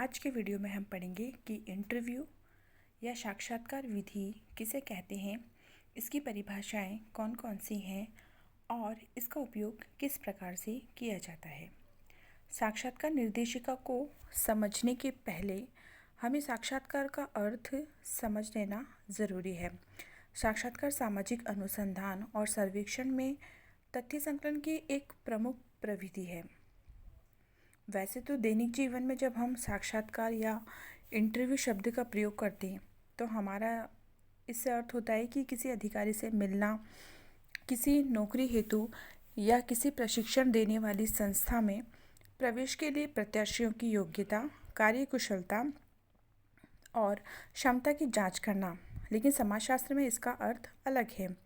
आज के वीडियो में हम पढ़ेंगे कि इंटरव्यू या साक्षात्कार विधि किसे कहते हैं, इसकी परिभाषाएं कौन कौन सी हैं और इसका उपयोग किस प्रकार से किया जाता है। साक्षात्कार निर्देशिका को समझने के पहले हमें साक्षात्कार का अर्थ समझ लेना ज़रूरी है। साक्षात्कार सामाजिक अनुसंधान और सर्वेक्षण में तथ्य संकलन की एक प्रमुख प्रविधि है। वैसे तो दैनिक जीवन में जब हम साक्षात्कार या इंटरव्यू शब्द का प्रयोग करते हैं तो हमारा इससे अर्थ होता है कि किसी अधिकारी से मिलना, किसी नौकरी हेतु या किसी प्रशिक्षण देने वाली संस्था में प्रवेश के लिए प्रत्याशियों की योग्यता, कार्यकुशलता और क्षमता की जांच करना। लेकिन समाजशास्त्र में इसका अर्थ अलग है।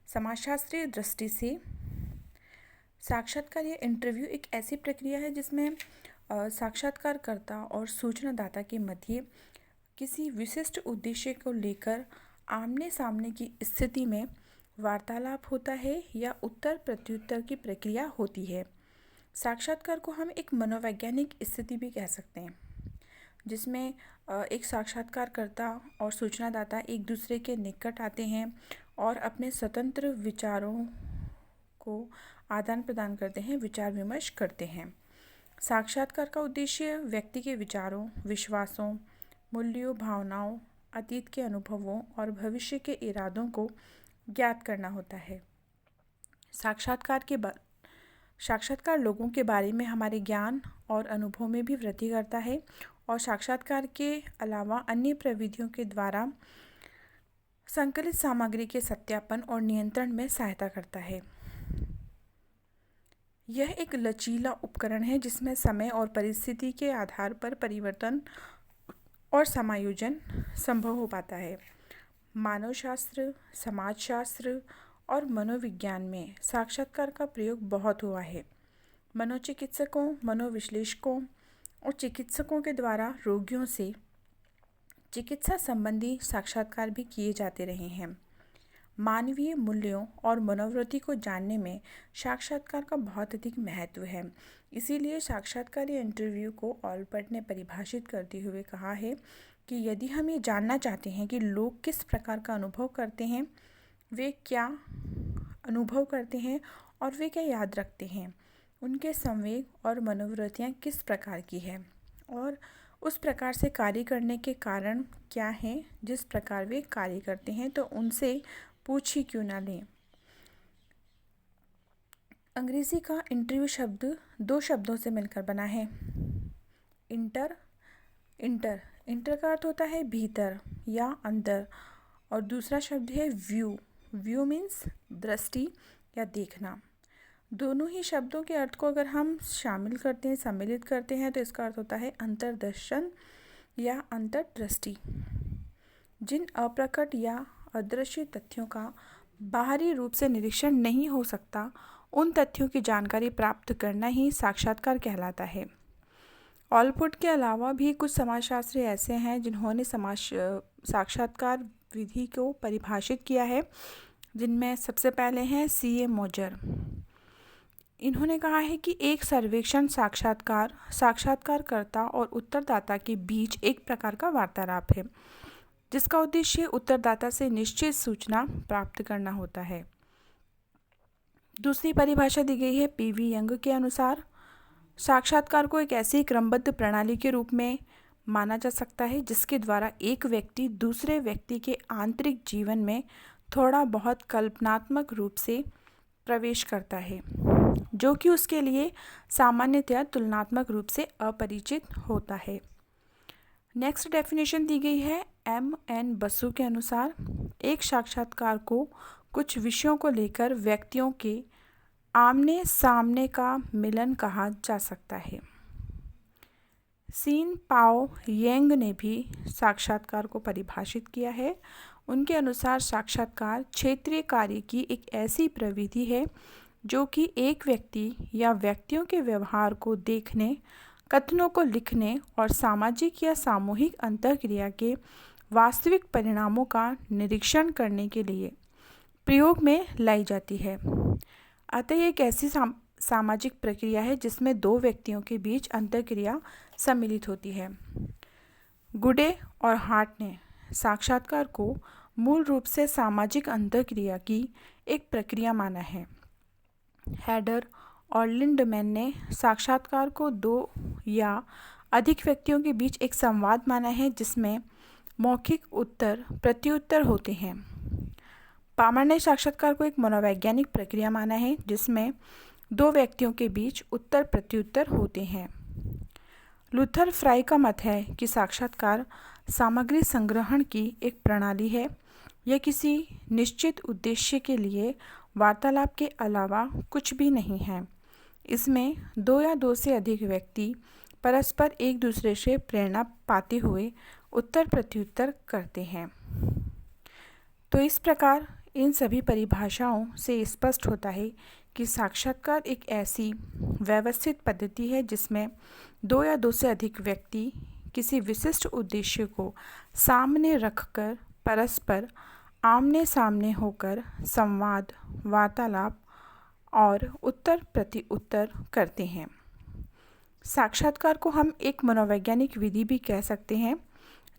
समाजशास्त्रीय दृष्टि से साक्षात्कार या इंटरव्यू एक ऐसी प्रक्रिया है जिसमें साक्षात्कारकर्ता और सूचनादाता के मध्य किसी विशिष्ट उद्देश्य को लेकर आमने सामने की स्थिति में वार्तालाप होता है या उत्तर प्रत्युत्तर की प्रक्रिया होती है। साक्षात्कार को हम एक मनोवैज्ञानिक स्थिति भी कह सकते हैं, जिसमें एक साक्षात्कारकर्ता और सूचनादाता एक दूसरे के निकट आते हैं और अपने स्वतंत्र विचारों को आदान प्रदान करते हैं, विचार विमर्श करते हैं। साक्षात्कार का उद्देश्य व्यक्ति के विचारों, विश्वासों, मूल्यों, भावनाओं, अतीत के अनुभवों और भविष्य के इरादों को ज्ञात करना होता है। साक्षात्कार लोगों के बारे में हमारे ज्ञान और अनुभव में भी वृद्धि करता है और साक्षात्कार के अलावा अन्य प्रविधियों के द्वारा संकलित सामग्री के सत्यापन और नियंत्रण में सहायता करता है। यह एक लचीला उपकरण है जिसमें समय और परिस्थिति के आधार पर परिवर्तन और समायोजन संभव हो पाता है। मानवशास्त्र, समाजशास्त्र और मनोविज्ञान में साक्षात्कार का प्रयोग बहुत हुआ है। मनोचिकित्सकों, मनोविश्लेषकों और चिकित्सकों के द्वारा रोगियों से चिकित्सा संबंधी साक्षात्कार भी किए जाते रहे हैं। मानवीय मूल्यों और मनोवृत्ति को जानने में साक्षात्कार का बहुत अधिक महत्व है। इसीलिए साक्षात्कार या इंटरव्यू को ऑलपर्ट ने परिभाषित करते हुए कहा है कि यदि हम ये जानना चाहते हैं कि लोग किस प्रकार का अनुभव करते हैं, वे क्या अनुभव करते हैं और वे क्या याद रखते हैं, उनके संवेग और मनोवृत्तियाँ किस प्रकार की है और उस प्रकार से कार्य करने के कारण क्या हैं जिस प्रकार वे कार्य करते हैं, तो उनसे पूछ ही क्यों ना लें। अंग्रेजी का इंटरव्यू शब्द दो शब्दों से मिलकर बना है। इंटर का अर्थ होता है भीतर या अंदर, और दूसरा शब्द है व्यू मीन्स दृष्टि या देखना। दोनों ही शब्दों के अर्थ को अगर हम शामिल करते हैं, सम्मिलित करते हैं, तो इसका अर्थ होता है अंतर्दर्शन या अंतर्दृष्टि। जिन अप्रकट या अदृश्य तथ्यों का बाहरी रूप से निरीक्षण नहीं हो सकता, उन तथ्यों की जानकारी प्राप्त करना ही साक्षात्कार कहलाता है। ऑलपोर्ट के अलावा भी कुछ समाजशास्त्री ऐसे हैं जिन्होंने साक्षात्कार विधि को परिभाषित किया है, जिनमें सबसे पहले हैं C.A. मोजर। इन्होंने कहा है कि एक सर्वेक्षण साक्षात्कारकर्ता और उत्तरदाता के बीच एक प्रकार का वार्तालाप है, जिसका उद्देश्य उत्तरदाता से निश्चित सूचना प्राप्त करना होता है। दूसरी परिभाषा दी गई है P.V. यंग के अनुसार, साक्षात्कार को एक ऐसी क्रमबद्ध प्रणाली के रूप में माना जा सकता है जिसके द्वारा एक व्यक्ति दूसरे व्यक्ति के आंतरिक जीवन में थोड़ा बहुत कल्पनात्मक रूप से प्रवेश करता है, जो कि उसके लिए सामान्यतया तुलनात्मक रूप से अपरिचित होता है। नेक्स्ट डेफिनेशन दी गई है M.N. बसु के अनुसार, एक साक्षात्कार को कुछ विषयों को लेकर व्यक्तियों के आमने सामने का मिलन कहा जा सकता है। सीन पाओ येंग ने भी साक्षात्कार को परिभाषित किया है। उनके अनुसार साक्षात्कार क्षेत्रीय कार्य की एक ऐसी प्रविधि है जो कि एक व्यक्ति या व्यक्तियों के व्यवहार को देखने, कथनों को लिखने और सामाजिक या सामूहिक अंतःक्रिया के वास्तविक परिणामों का निरीक्षण करने के लिए प्रयोग में लाई जाती है। अतः एक ऐसी सामाजिक प्रक्रिया है जिसमें दो व्यक्तियों के बीच अंतःक्रिया सम्मिलित होती है। गुडे और हार्ट ने साक्षात्कार को मूल रूप से सामाजिक अंतःक्रिया की एक प्रक्रिया माना है। हैडर और लिंडमैन ने साक्षात्कार को दो या अधिक व्यक्तियों के बीच एक संवाद माना है जिसमें मौखिक उत्तर प्रत्युत्तर होते हैं। पामर ने साक्षात्कार को एक मनोवैज्ञानिक प्रक्रिया माना है जिसमें दो व्यक्तियों के बीच उत्तर प्रत्युत्तर होते हैं। लूथर फ्राई का मत है कि साक्षात्कार सामग्री संग्रहण की एक प्रणाली है। यह किसी निश्चित उद्देश्य के लिए वार्तालाप के अलावा कुछ भी नहीं है। इसमें दो या दो से अधिक व्यक्ति परस्पर एक दूसरे से प्रेरणा पाते हुए उत्तर प्रत्युत्तर करते हैं। तो इस प्रकार इन सभी परिभाषाओं से स्पष्ट होता है कि साक्षात्कार एक ऐसी व्यवस्थित पद्धति है जिसमें दो या दो से अधिक व्यक्ति किसी विशिष्ट उद्देश्य को सामने रखकर परस्पर आमने सामने होकर संवाद, वार्तालाप और उत्तर प्रत्युत्तर करते हैं। साक्षात्कार को हम एक मनोवैज्ञानिक विधि भी कह सकते हैं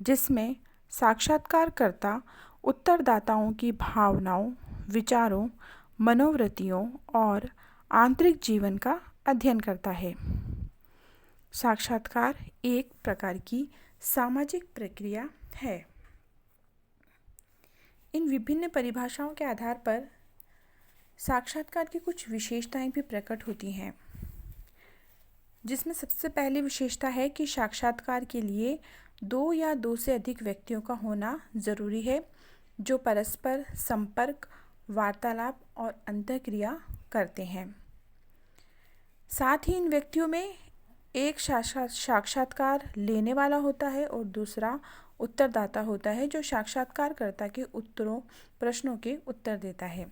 जिसमें साक्षात्कारकर्ता उत्तरदाताओं की भावनाओं, विचारों, मनोवृत्तियों और आंतरिक जीवन का अध्ययन करता है। साक्षात्कार एक प्रकार की सामाजिक प्रक्रिया है। इन विभिन्न परिभाषाओं के आधार पर साक्षात्कार की कुछ विशेषताएं भी प्रकट होती हैं, जिसमें सबसे पहली विशेषता है कि साक्षात्कार के लिए दो या दो से अधिक व्यक्तियों का होना ज़रूरी है जो परस्पर संपर्क, वार्तालाप और अंतःक्रिया करते हैं। साथ ही इन व्यक्तियों में एक साक्षात्कार लेने वाला होता है और दूसरा उत्तरदाता होता है जो साक्षात्कारकर्ता के प्रश्नों के उत्तर देता है।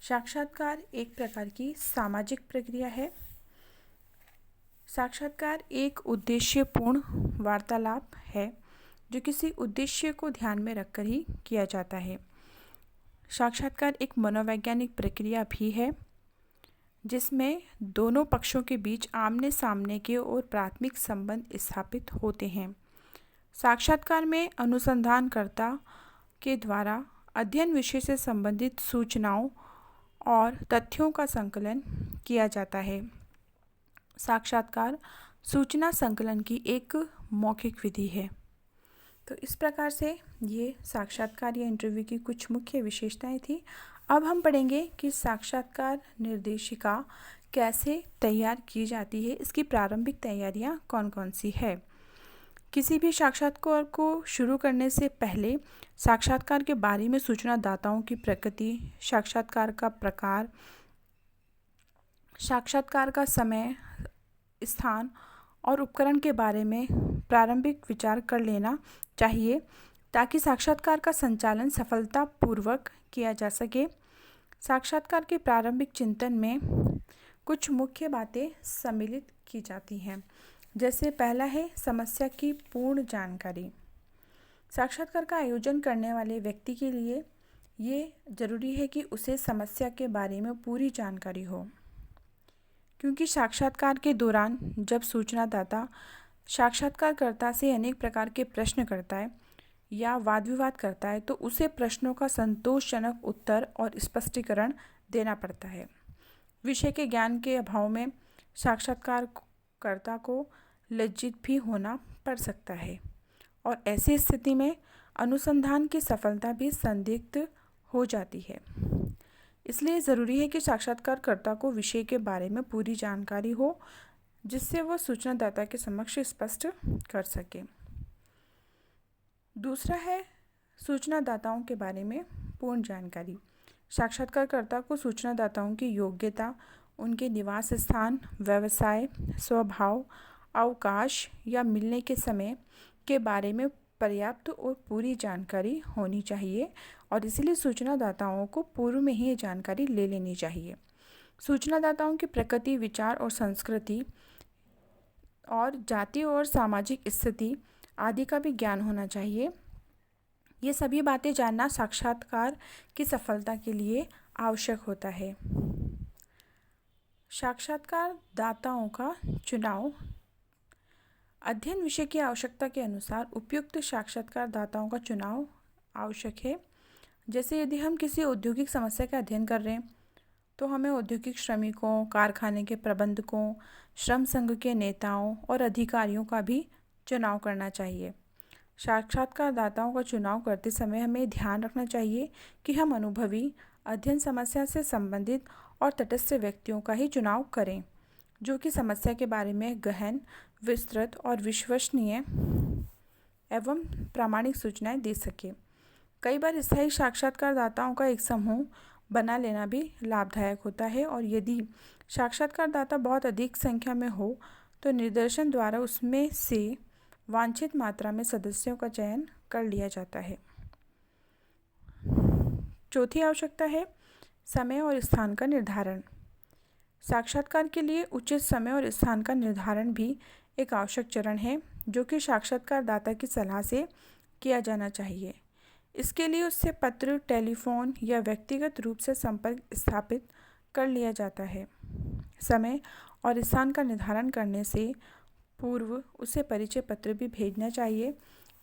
साक्षात्कार एक प्रकार की सामाजिक प्रक्रिया है। साक्षात्कार एक उद्देश्यपूर्ण वार्तालाप है जो किसी उद्देश्य को ध्यान में रखकर ही किया जाता है। साक्षात्कार एक मनोवैज्ञानिक प्रक्रिया भी है जिसमें दोनों पक्षों के बीच आमने सामने के और प्राथमिक संबंध स्थापित होते हैं। साक्षात्कार में अनुसंधानकर्ता के द्वारा अध्ययन विषय से संबंधित सूचनाओं और तथ्यों का संकलन किया जाता है। साक्षात्कार सूचना संकलन की एक मौखिक विधि है। तो इस प्रकार से ये साक्षात्कार या इंटरव्यू की कुछ मुख्य विशेषताएं थी। अब हम पढ़ेंगे कि साक्षात्कार निर्देशिका कैसे तैयार की जाती है, इसकी प्रारंभिक तैयारियां कौन कौन सी है। किसी भी साक्षात्कार को शुरू करने से पहले साक्षात्कार के बारे में सूचनादाताओं की प्रकृति, साक्षात्कार का प्रकार, साक्षात्कार का समय, स्थान और उपकरण के बारे में प्रारंभिक विचार कर लेना चाहिए ताकि साक्षात्कार का संचालन सफलतापूर्वक किया जा सके। साक्षात्कार के प्रारंभिक चिंतन में कुछ मुख्य बातें सम्मिलित की जाती हैं। जैसे पहला है समस्या की पूर्ण जानकारी। साक्षात्कार का आयोजन करने वाले व्यक्ति के लिए ये ज़रूरी है कि उसे समस्या के बारे में पूरी जानकारी हो, क्योंकि साक्षात्कार के दौरान जब सूचनादाता साक्षात्कारकर्ता से अनेक प्रकार के प्रश्न करता है या वाद विवाद करता है तो उसे प्रश्नों का संतोषजनक उत्तर और स्पष्टीकरण देना पड़ता है। विषय के ज्ञान के अभाव में साक्षात्कारकर्ता को लज्जित भी होना पड़ सकता है और ऐसी स्थिति में अनुसंधान की सफलता भी संदिग्ध हो जाती है। इसलिए ज़रूरी है कि साक्षात्कारकर्ता को विषय के बारे में पूरी जानकारी हो जिससे वह सूचनादाता के समक्ष स्पष्ट कर सके। दूसरा है सूचनादाताओं के बारे में पूर्ण जानकारी। साक्षात्कारकर्ता को सूचनादाताओं की योग्यता, उनके निवास स्थान, व्यवसाय, स्वभाव, अवकाश या मिलने के समय के बारे में पर्याप्त और पूरी जानकारी होनी चाहिए और इसलिए सूचनादाताओं को पूर्व में ही ये जानकारी ले लेनी चाहिए। सूचनादाताओं की प्रकृति, विचार और संस्कृति और जाति और सामाजिक स्थिति आदि का भी ज्ञान होना चाहिए। ये सभी बातें जानना साक्षात्कार की सफलता के लिए आवश्यक होता है। साक्षात्कारदाताओं का चुनाव। अध्ययन विषय की आवश्यकता के अनुसार उपयुक्त साक्षात्कारदाताओं का चुनाव आवश्यक है। जैसे यदि हम किसी औद्योगिक समस्या का अध्ययन कर रहे हैं तो हमें औद्योगिक श्रमिकों, कारखाने के प्रबंधकों, श्रम संघ के नेताओं और अधिकारियों का भी चुनाव करना चाहिए। साक्षात्कारदाताओं का चुनाव करते समय हमें ध्यान रखना चाहिए कि हम अनुभवी, अध्ययन समस्या से संबंधित और तटस्थ व्यक्तियों का ही चुनाव करें, जो कि समस्या के बारे में गहन, विस्तृत और विश्वसनीय एवं प्रामाणिक सूचनाएं दे सके। कई बार स्थायी साक्षात्कारदाताओं का एक समूह बना लेना भी लाभदायक होता है, और यदि साक्षात्कारदाता बहुत अधिक संख्या में हो तो निर्देशन द्वारा उसमें से वांछित मात्रा में सदस्यों का चयन कर लिया जाता है। चौथी आवश्यकता है समय और स्थान का निर्धारण। साक्षात्कार के लिए उचित समय और स्थान का निर्धारण भी एक आवश्यक चरण है, जो कि साक्षात्कारदाता की सलाह से किया जाना चाहिए। इसके लिए उससे पत्र, टेलीफोन या व्यक्तिगत रूप से संपर्क स्थापित कर लिया जाता है। समय और स्थान का निर्धारण करने से पूर्व उसे परिचय पत्र भी भेजना चाहिए,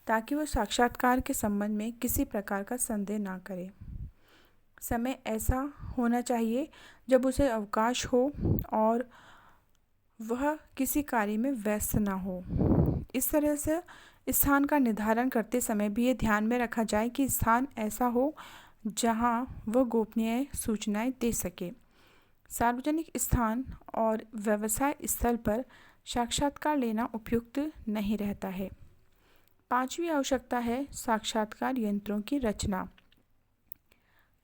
ताकि वो साक्षात्कार के संबंध में किसी प्रकार का संदेह ना करे। समय ऐसा होना चाहिए जब उसे अवकाश हो और वह किसी कार्य में व्यस्त ना हो। इस तरह से स्थान का निर्धारण करते समय भी ये ध्यान में रखा जाए कि स्थान ऐसा हो जहां वह गोपनीय सूचनाएं दे सके। सार्वजनिक स्थान और व्यवसाय स्थल पर साक्षात्कार लेना उपयुक्त नहीं रहता है। पांचवी आवश्यकता है साक्षात्कार यंत्रों की रचना।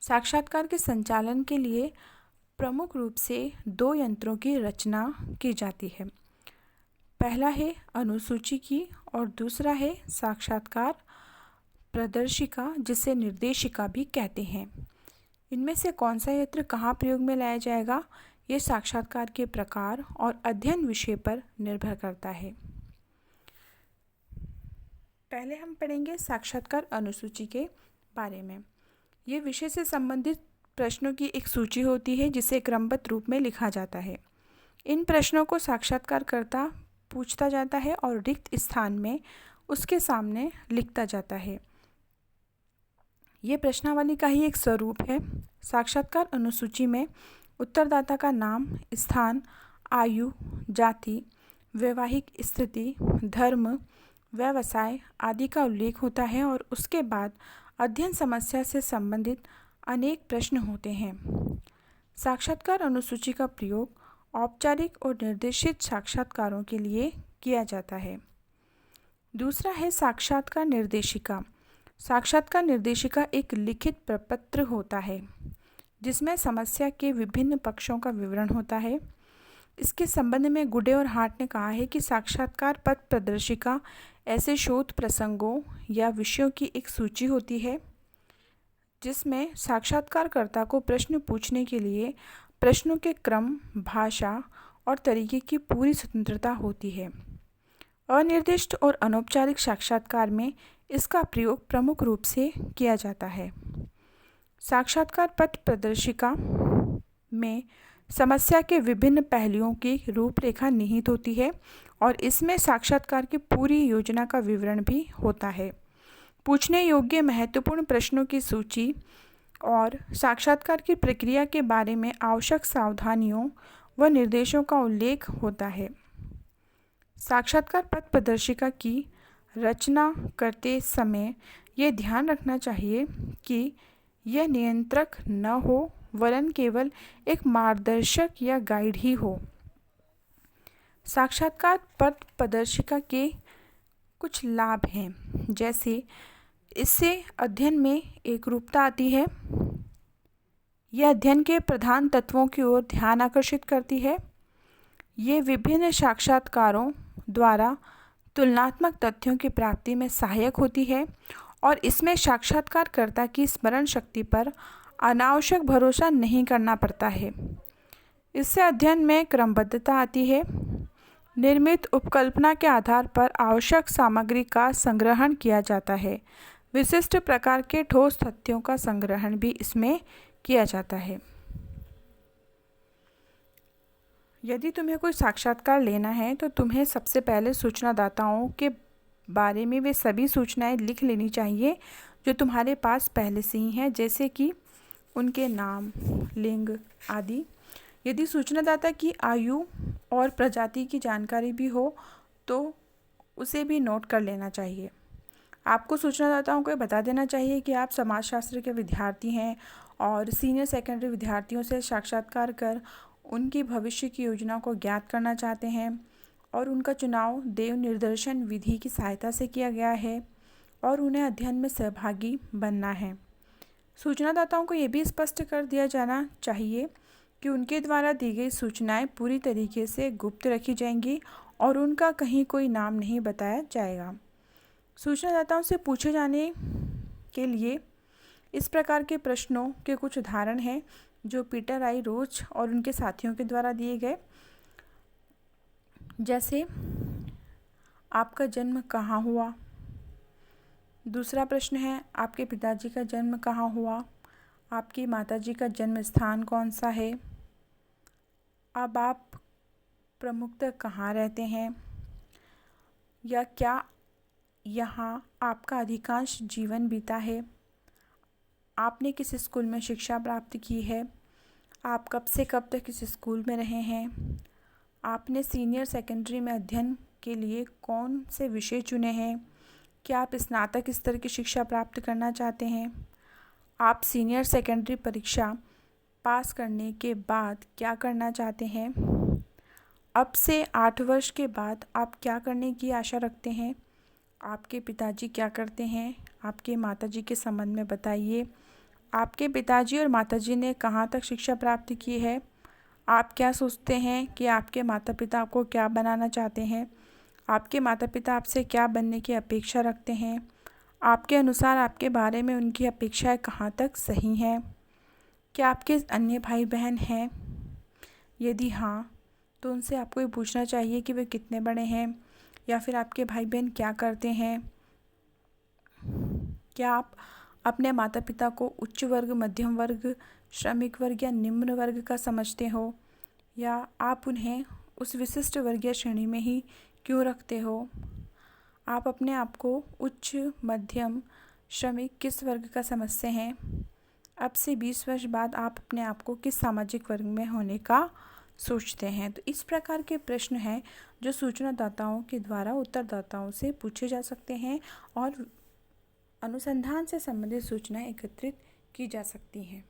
साक्षात्कार के संचालन के लिए प्रमुख रूप से 2 यंत्रों की रचना की जाती है। पहला है अनुसूची की और दूसरा है साक्षात्कार प्रदर्शिका, जिसे निर्देशिका भी कहते हैं। इनमें से कौन सा यंत्र कहाँ प्रयोग में लाया जाएगा, ये साक्षात्कार के प्रकार और अध्ययन विषय पर निर्भर करता है। पहले हम पढ़ेंगे साक्षात्कार अनुसूची के बारे में। ये विषय से संबंधित प्रश्नों की एक सूची होती है, जिसे क्रमबद्ध रूप में लिखा जाता है। इन प्रश्नों को साक्षात्कारकर्ता पूछता जाता है और रिक्त स्थान में उसके सामने लिखता जाता है। ये प्रश्नावली का ही एक स्वरूप है। साक्षात्कार अनुसूची में उत्तरदाता का नाम, स्थान, आयु, जाति, वैवाहिक स्थिति, धर्म, व्यवसाय आदि का उल्लेख होता है, और उसके बाद अध्ययन समस्या से संबंधित अनेक प्रश्न होते हैं। साक्षात्कार अनुसूची का प्रयोग औपचारिक और निर्देशित साक्षात्कारों के लिए किया जाता है। दूसरा है साक्षात्कार निर्देशिका। साक्षात्कार निर्देशिका एक लिखित प्रपत्र होता है, जिसमें समस्या के विभिन्न पक्षों का विवरण होता है। इसके संबंध में गुडे और हार्ट ने कहा है कि साक्षात्कार पत्र प्रदर्शिका ऐसे शोध प्रसंगों या विषयों की एक सूची होती है, जिसमें साक्षात्कारकर्ता को प्रश्न पूछने के लिए प्रश्नों के क्रम, भाषा और तरीके की पूरी स्वतंत्रता होती है। अनिर्दिष्ट और अनौपचारिक साक्षात्कार में इसका प्रयोग प्रमुख रूप से किया जाता है। साक्षात्कार पत्र प्रदर्शिका में समस्या के विभिन्न पहलुओं की रूपरेखा निहित होती है, और इसमें साक्षात्कार की पूरी योजना का विवरण भी होता है। पूछने योग्य महत्वपूर्ण प्रश्नों की सूची और साक्षात्कार की प्रक्रिया के बारे में आवश्यक सावधानियों व निर्देशों का उल्लेख होता है। साक्षात्कार पत्र प्रदर्शिका की रचना करते समय ये ध्यान रखना चाहिए कि यह नियंत्रक न हो, वरन केवल एक मार्गदर्शक या गाइड ही हो। साक्षात्कार पत्र प्रदर्शिका के कुछ लाभ हैं, जैसे इससे अध्ययन में एकरूपता आती है। यह अध्ययन के प्रधान तत्वों की ओर ध्यान आकर्षित करती है। ये विभिन्न साक्षात्कारों द्वारा तुलनात्मक तथ्यों की प्राप्ति में सहायक होती है, और इसमें साक्षात्कारकर्ता की स्मरण शक्ति पर अनावश्यक भरोसा नहीं करना पड़ता है। इससे अध्ययन में क्रमबद्धता आती है। निर्मित उपकल्पना के आधार पर आवश्यक सामग्री का संग्रहण किया जाता है। विशिष्ट प्रकार के ठोस तथ्यों का संग्रहण भी इसमें किया जाता है। यदि तुम्हें कोई साक्षात्कार लेना है तो तुम्हें सबसे पहले सूचनादाताओं के बारे में वे सभी सूचनाएं लिख लेनी चाहिए जो तुम्हारे पास पहले से ही हैं, जैसे कि उनके नाम, लिंग आदि। यदि सूचनादाता की आयु और प्रजाति की जानकारी भी हो तो उसे भी नोट कर लेना चाहिए। आपको सूचनादाताओं को बता देना चाहिए कि आप समाजशास्त्र के विद्यार्थी हैं और सीनियर सेकेंडरी विद्यार्थियों से साक्षात्कार कर उनकी भविष्य की योजना को ज्ञात करना चाहते हैं और उनका चुनाव देव निर्दर्शन विधि की सहायता से किया गया है और उन्हें अध्ययन में सहभागी बनना है। सूचनादाताओं को ये भी स्पष्ट कर दिया जाना चाहिए कि उनके द्वारा दी गई सूचनाएं पूरी तरीके से गुप्त रखी जाएंगी और उनका कहीं कोई नाम नहीं बताया जाएगा। सूचनादाताओं से पूछे जाने के लिए इस प्रकार के प्रश्नों के कुछ उदाहरण हैं जो पीटर आई रोच और उनके साथियों के द्वारा दिए गए, जैसे आपका जन्म कहाँ हुआ। दूसरा प्रश्न है आपके पिताजी का जन्म कहाँ हुआ। आपकी माताजी का जन्म स्थान कौन सा है। अब आप प्रमुखतः कहाँ रहते हैं, या क्या यहाँ आपका अधिकांश जीवन बीता है। आपने किस स्कूल में शिक्षा प्राप्त की है। आप कब से कब तक इस स्कूल में रहे हैं। आपने सीनियर सेकेंडरी में अध्ययन के लिए कौन से विषय चुने हैं। क्या आप स्नातक स्तर की शिक्षा प्राप्त करना चाहते हैं। आप सीनियर सेकेंडरी परीक्षा पास करने के बाद क्या करना चाहते हैं। अब से 8 वर्ष के बाद आप क्या करने की आशा रखते हैं। आपके पिताजी क्या करते हैं। आपके माताजी के संबंध में बताइए। आपके पिताजी और माताजी ने कहाँ तक शिक्षा प्राप्त की है। आप क्या सोचते हैं कि आपके माता पिता को क्या बनाना चाहते हैं। आपके माता पिता आपसे क्या बनने की अपेक्षा रखते हैं। आपके अनुसार आपके बारे में उनकी अपेक्षाएं कहाँ तक सही हैं। क्या आपके अन्य भाई बहन हैं। यदि हाँ तो उनसे आपको ये पूछना चाहिए कि वे कितने बड़े हैं, या फिर आपके भाई बहन क्या करते हैं। क्या आप अपने माता पिता को उच्च वर्ग, मध्यम वर्ग, श्रमिक वर्ग या निम्न वर्ग का समझते हो, या आप उन्हें उस विशिष्ट वर्गीय श्रेणी में ही क्यों रखते हो। आप अपने आप को उच्च, मध्यम, श्रमिक किस वर्ग का समझते हैं। अब से 20 वर्ष बाद आप अपने आप को किस सामाजिक वर्ग में होने का सोचते हैं। तो इस प्रकार के प्रश्न हैं जो सूचनादाताओं के द्वारा उत्तरदाताओं से पूछे जा सकते हैं और अनुसंधान से संबंधित सूचनाएं एकत्रित की जा सकती हैं।